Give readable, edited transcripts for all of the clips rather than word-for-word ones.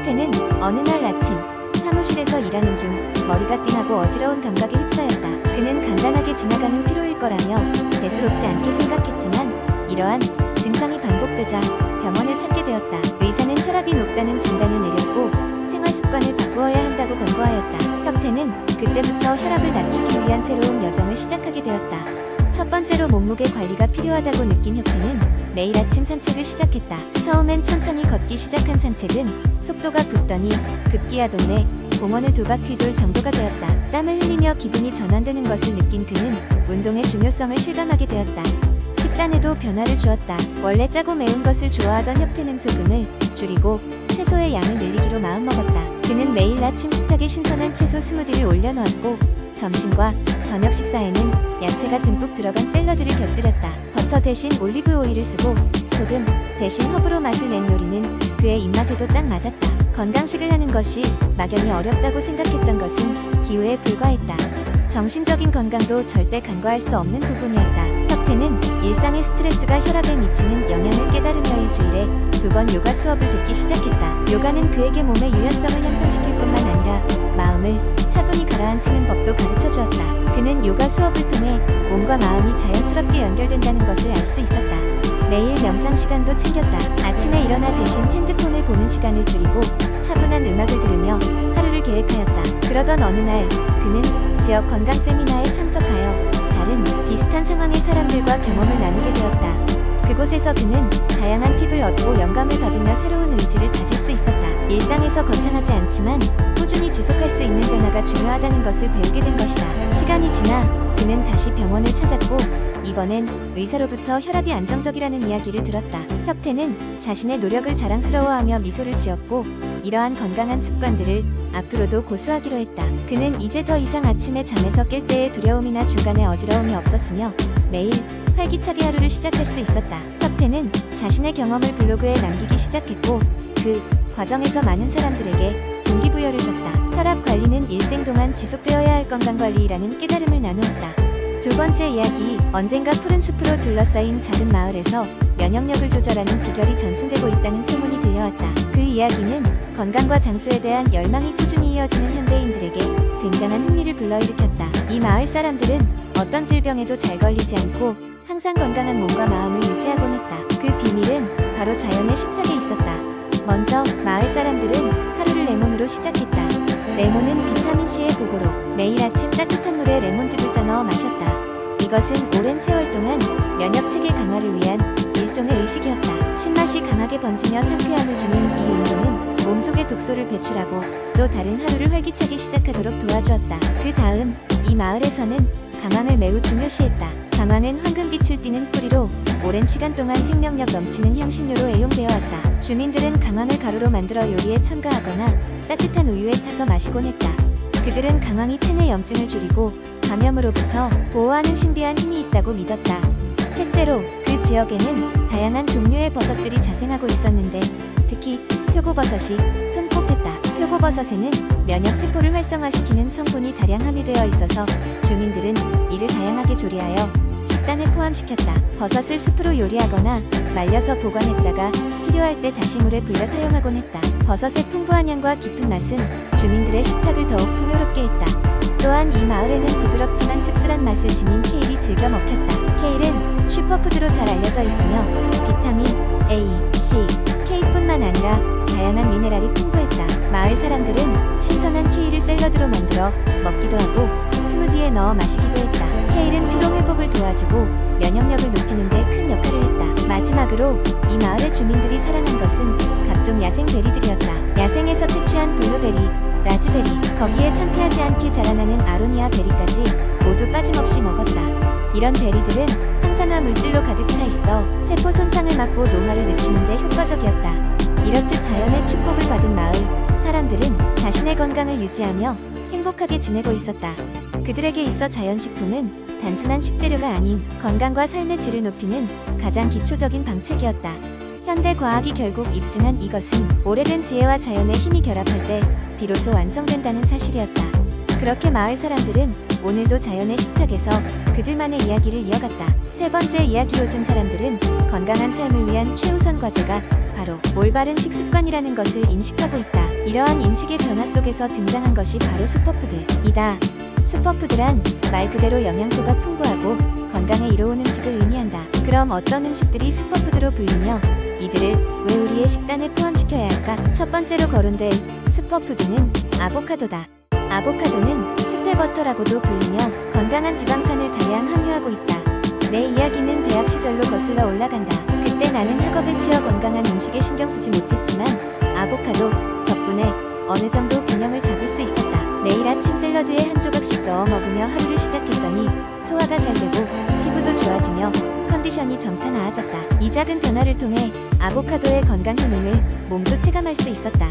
혁태는 어느 날 아침 사무실에서 일하는 중 머리가 띵하고 어지러운 감각에 휩싸였다. 그는 간단하게 지나가는 피로일 거라며 대수롭지 않게 생각했지만 이러한 증상이 반복되자 병원을 찾게 되었다. 의사는 혈압이 높다는 진단을 내렸고 생활 습관을 바꾸어야 한다고 권고하였다. 혁태는 그때부터 혈압을 낮추기 위한 새로운 여정을 시작하게 되었다. 첫 번째로 몸무게 관리가 필요하다고 느낀 혁태는 매일 아침 산책을 시작했다. 처음엔 천천히 걷기 시작한 산책은 속도가 붙더니 급기야동내 공원을 2바퀴 돌 정도가 되었다. 땀을 흘리며 기분이 전환되는 것을 느낀 그는 운동의 중요성을 실감하게 되었다. 식단에도 변화를 주었다. 원래 짜고 매운 것을 좋아하던 혁태는 소금을 줄이고 채소의 양을 늘리기로 마음먹었다. 그는 매일 아침 식탁에 신선한 채소 스무디를 올려놓았고 점심과 저녁 식사에는 야채가 듬뿍 들어간 샐러드를 곁들였다. 버터 대신 올리브 오일을 쓰고 소금 대신 허브로 맛을 낸 요리는 그의 입맛에도 딱 맞았다. 건강식을 하는 것이 막연히 어렵다고 생각했던 것은 기회에 불과했다. 정신적인 건강도 절대 간과할 수 없는 부분이었다. 혁태는 일상의 스트레스가 혈압에 미치는 영향을 깨달으며 일주일에 2번 요가 수업을 듣기 시작했다. 요가는 그에게 몸의 유연성을 향상시킬 뿐만 아니라 마음을 차분히 가라앉히는 법도 가르쳐 주었다. 그는 요가 수업을 통해 몸과 마음이 자연스럽게 연결된다는 것을 알 수 있었다. 매일 명상 시간도 챙겼다. 아침에 일어나 대신 핸드폰을 보는 시간을 줄이고 차분한 음악을 들으며 하루를 계획하였다. 그러던 어느 날 그는 지역 건강 세미나에 참석하여 다른 비슷한 상황의 사람들과 경험을 나누게 되었다. 그곳에서 그는 다양한 팁을 얻고 영감을 받으며 새로운 의지를 가질 수 있었다. 일상에서 거창하지 않지만 꾸준히 지속할 수 있는 변화가 중요하다는 것을 배우게 된 것이다. 시간이 지나 그는 다시 병원을 찾았고 이번엔 의사로부터 혈압이 안정적이라는 이야기를 들었다. 혁태는 자신의 노력을 자랑스러워하며 미소를 지었고 이러한 건강한 습관들을 앞으로도 고수하기로 했다. 그는 이제 더 이상 아침에 잠에서 깰 때의 두려움이나 중간에 어지러움이 없었으며 매일 활기차게 하루를 시작할 수 있었다. 혁태는 자신의 경험을 블로그에 남기기 시작했고 그 과정에서 많은 사람들에게 동기부여를 줬다. 혈압 관리는 일생 동안 지속되어야 할 건강관리라는 깨달음을 나누었다. 두 번째 이야기, 언젠가 푸른 숲으로 둘러싸인 작은 마을에서 면역력을 조절하는 비결이 전승되고 있다는 소문이 들려왔다. 그 이야기는 건강과 장수에 대한 열망이 꾸준히 이어지는 현대인들에게 굉장한 흥미를 불러일으켰다. 이 마을 사람들은 어떤 질병에도 잘 걸리지 않고 항상 건강한 몸과 마음을 유지하곤 했다. 그 비밀은 바로 자연의 식탁에 있었다. 먼저 마을 사람들은 하루를 레몬으로 시작했다. 레몬은 비타민C의 보고로 매일 아침 따뜻한 물에 레몬즙을 짜 넣어 마셨다. 이것은 오랜 세월 동안 면역체계 강화를 위한 일종의 의식이었다. 신맛이 강하게 번지며 상쾌함을 주는 이 운동은 몸속의 독소를 배출하고 또 다른 하루를 활기차게 시작하도록 도와주었다. 그 다음 이 마을에서는 강황을 매우 중요시했다. 강황은 황금빛을 띠는 뿌리로 오랜 시간 동안 생명력 넘치는 향신료로 애용되어 왔다. 주민들은 강황을 가루로 만들어 요리에 첨가하거나 따뜻한 우유에 타서 마시곤 했다. 그들은 강황이 체내 염증을 줄이고 감염으로부터 보호하는 신비한 힘이 있다고 믿었다. 셋째로 그 지역에는 다양한 종류의 버섯들이 자생하고 있었는데 특히 표고버섯이 손꼽혔다. 표고버섯에는 면역세포를 활성화시키는 성분이 다량 함유되어 있어서 주민들은 이를 다양하게 조리하여 식단에 포함시켰다. 버섯을 숲으로 요리하거나 말려서 보관했다가 필요할 때 다시 물에 불려 사용하곤 했다. 버섯의 풍부한 향과 깊은 맛은 주민들의 식탁을 더욱 풍요롭게 했다. 또한 이 마을에는 부드럽지만 씁쓸한 맛을 지닌 케일이 즐겨 먹혔다. 케일은 슈퍼푸드로 잘 알려져 있으며 비타민 A, C, K뿐만 아니라 다양한 미네랄이 풍부했다. 마을 사람들은 신선한 케일을 샐러드로 만들어 먹기도 하고 스무디에 넣어 마시기도 했다. 케일은 피로 회복을 도와주고 면역력을 높이는 데 큰 역할을 했다. 마지막으로 이 마을의 주민들이 사랑한 것은 각종 야생 베리들이었다. 야생에서 채취한 블루베리, 라즈베리, 거기에 창피하지 않게 자라나는 아로니아 베리까지 모두 빠짐없이 먹었다. 이런 베리들은 항산화 물질로 가득 차 있어 세포 손상을 막고 노화를 늦추는 데 효과적이었다. 이렇듯 자연의 축복을 받은 마을 사람들은 자신의 건강을 유지하며 행복하게 지내고 있었다. 그들에게 있어 자연식품은 단순한 식재료가 아닌 건강과 삶의 질을 높이는 가장 기초적인 방책이었다. 현대 과학이 결국 입증한 이것은 오래된 지혜와 자연의 힘이 결합할 때 비로소 완성된다는 사실이었다. 그렇게 마을 사람들은 오늘도 자연의 식탁에서 그들만의 이야기를 이어갔다. 세 번째 이야기, 요즘 사람들은 건강한 삶을 위한 최우선 과제가 바로 올바른 식습관이라는 것을 인식하고 있다. 이러한 인식의 변화 속에서 등장한 것이 바로 슈퍼푸드이다. 슈퍼푸드란 말 그대로 영양소가 풍부하고 건강에 이로운 음식을 의미한다. 그럼 어떤 음식들이 슈퍼푸드로 불리며 이들을 왜 우리의 식단에 포함시켜야 할까? 첫 번째로 거론될 슈퍼푸드는 아보카도다. 아보카도는 숲의버터라고도 불리며 건강한 지방산을 다량 함유하고 있다. 내 이야기는 대학 시절로 거슬러 올라간다. 그때 나는 학업에 치여 건강한 음식에 신경 쓰지 못했지만 아보카도 덕분에 어느 정도 균형을 잡을 수 있었다. 매일 아침 샐러드에 한 조각씩 넣어 먹으며 하루를 시작했더니 소화가 잘 되고 피부도 좋아지며 컨디션이 점차 나아졌다. 이 작은 변화를 통해 아보카도의 건강 효능을 몸소 체감할 수 있었다.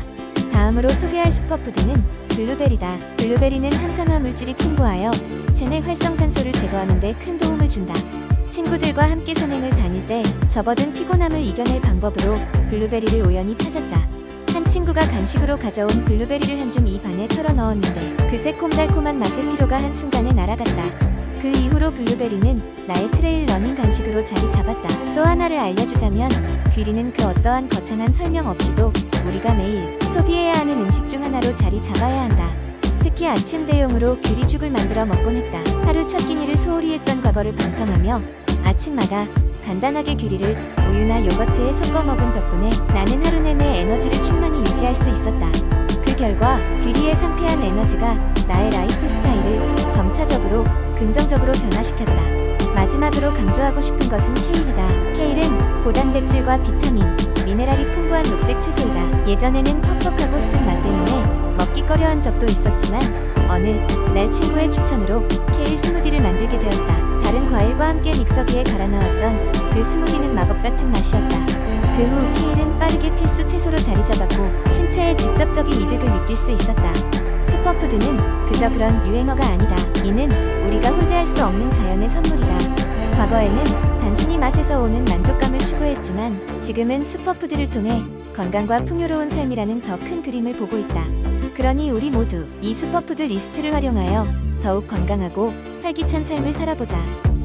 다음으로 소개할 슈퍼푸드는 블루베리다. 블루베리는 항산화 물질이 풍부하여 체내 활성산소를 제거하는 데 큰 도움을 준다. 친구들과 함께 산행을 다닐 때 접어든 피곤함을 이겨낼 방법으로 블루베리를 우연히 찾았다. 한 친구가 간식으로 가져온 블루베리를 한 줌 입 안에 털어 넣었는데 그 새콤달콤한 맛의 피로가 한순간에 날아갔다. 그 이후로 블루베리는 나의 트레일 러닝 간식으로 자리 잡았다. 또 하나를 알려주자면 귀리는 그 어떠한 거창한 설명 없이도 우리가 매일 소비해야 하는 음식 중 하나로 자리 잡아야 한다. 특히 아침 대용으로 귀리죽을 만들어 먹곤 했다. 하루 첫 끼니를 소홀히 했던 과거를 반성하며 아침마다 간단하게 귀리를 우유나 요거트에 섞어 먹은 덕분에 나는 하루 내내 에너지를 충만히 유지할 수 있었다. 그 결과 귀리의 상쾌한 에너지가 나의 라이프 스타일을 점차적으로 긍정적으로 변화시켰다. 마지막으로 강조하고 싶은 것은 케일이다. 케일은 고단백질과 비타민, 미네랄이 풍부한 녹색 채소이다. 예전에는 퍽퍽하고 쓴 맛 때문에 먹기 꺼려한 적도 있었지만 어느 날 친구의 추천으로 케일 스무디를 만들게 되었다. 다른 과일과 함께 믹서기에 갈아 넣었던 그 스무디는 마법 같은 맛이었다. 그 후 케일은 빠르게 필수 채소로 자리 잡았고 신체에 직접적인 이득을 느낄 수 있었다. 슈퍼푸드는 그저 그런 유행어가 아니다. 이는 우리가 홀대할 수 없는 자연의 선물이다. 과거에는 단순히 맛에서 오는 만족감을 추구했지만 지금은 슈퍼푸드를 통해 건강과 풍요로운 삶이라는 더 큰 그림을 보고 있다. 그러니 우리 모두 이 슈퍼푸드 리스트를 활용하여 더욱 건강하고 활기찬 삶을 살아보자.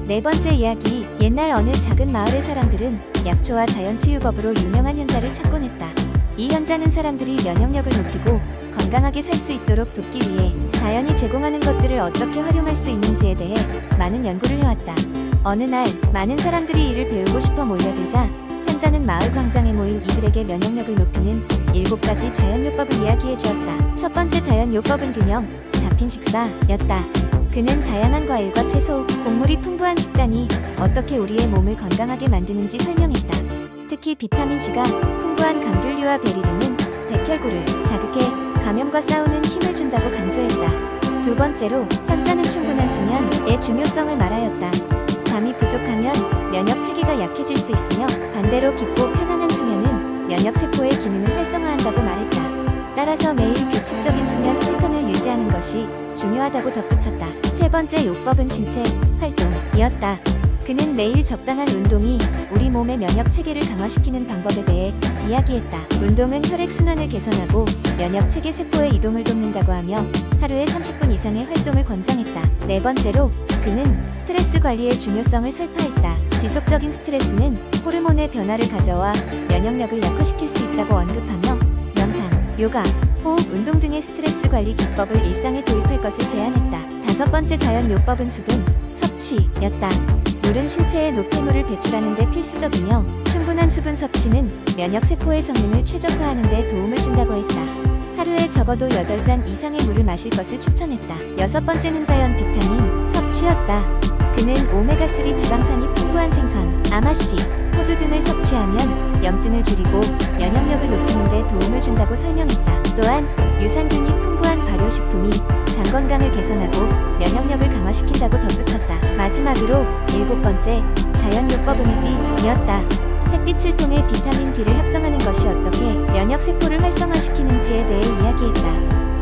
네 번째 이야기. 옛날 어느 작은 마을의 사람들은 약초와 자연치유법으로 유명한 현자를 찾곤 했다. 이 현자는 사람들이 면역력을 높이고 건강하게 살 수 있도록 돕기 위해 자연이 제공하는 것들을 어떻게 활용할 수 있는지에 대해 많은 연구를 해왔다. 어느 날 많은 사람들이 이를 배우고 싶어 몰려들자 현자는 마을 광장에 모인 이들에게 면역력을 높이는 7가지 자연요법을 이야기해 주었다. 첫 번째 자연요법은 균형 잡힌 식사였다. 그는 다양한 과일과 채소, 곡물이 풍부한 식단이 어떻게 우리의 몸을 건강하게 만드는지 설명했다. 특히 비타민C가 풍부한 감귤류와 베리류는 백혈구를 자극해 감염과 싸우는 힘을 준다고 강조했다. 두 번째로 현자는 충분한 수면의 중요성을 말하였다. 잠이 부족하면 면역 체계가 약해질 수 있으며 반대로 깊고 편안한 수면은 면역 세포의 기능을 활성화한다고 말했다. 따라서 매일 규칙적인 수면 패턴을 유지하는 것이 중요하다고 덧붙였다. 세 번째 요법은 신체 활동이었다. 그는 매일 적당한 운동이 우리 몸의 면역 체계를 강화시키는 방법에 대해 이야기했다. 운동은 혈액 순환을 개선하고 면역 체계 세포의 이동을 돕는다고 하며 하루에 30분 이상의 활동을 권장했다. 네 번째로 그는 스트레스 관리의 중요성을 설파했다. 지속적인 스트레스는 호르몬의 변화를 가져와 면역력을 약화시킬 수 있다고 언급하며 명상, 요가, 호흡, 운동 등의 스트레스 관리 기법을 일상에 도입할 것을 제안했다. 다섯 번째 자연요법은 수분 섭취였다. 물은 신체에 노폐물을 배출하는 데 필수적이며 충분한 수분 섭취는 면역세포의 성능을 최적화하는 데 도움을 준다고 했다. 하루에 적어도 8잔 이상의 물을 마실 것을 추천했다. 여섯 번째는 자연 비타민 섭취였다. 그는 오메가3 지방산이 풍부한 생선, 아마씨, 호두 등을 섭취하면 염증을 줄이고 면역력을 높이는 데 도움을 준다고 설명했다. 또한 유산균이 풍부한 발효식품이 장 건강을 개선하고 면역력을 강화시킨다고 덧붙였다. 마지막으로 7번째 자연요법은 햇빛이었다. 햇빛을 통해 비타민 D를 합성하는 것이 어떻게 면역세포를 활성화시키는지에 대해 이야기했다.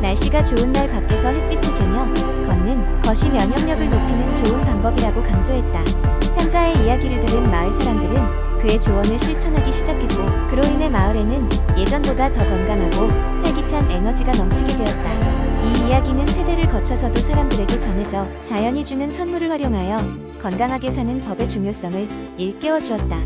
날씨가 좋은 날 밖에서 햇빛을 쬐며 걷는 것이 면역력을 높이는 좋은 방법이라고 강조했다. 현자의 이야기를 들은 마을 사람들은 그의 조언을 실천하기 시작했고 그로 인해 마을에는 예전보다 더 건강하고 활기찬 에너지가 넘치게 되었다. 이 이야기는 세대를 거쳐서도 사람들에게 전해져 자연이 주는 선물을 활용하여 건강하게 사는 법의 중요성을 일깨워 주었다.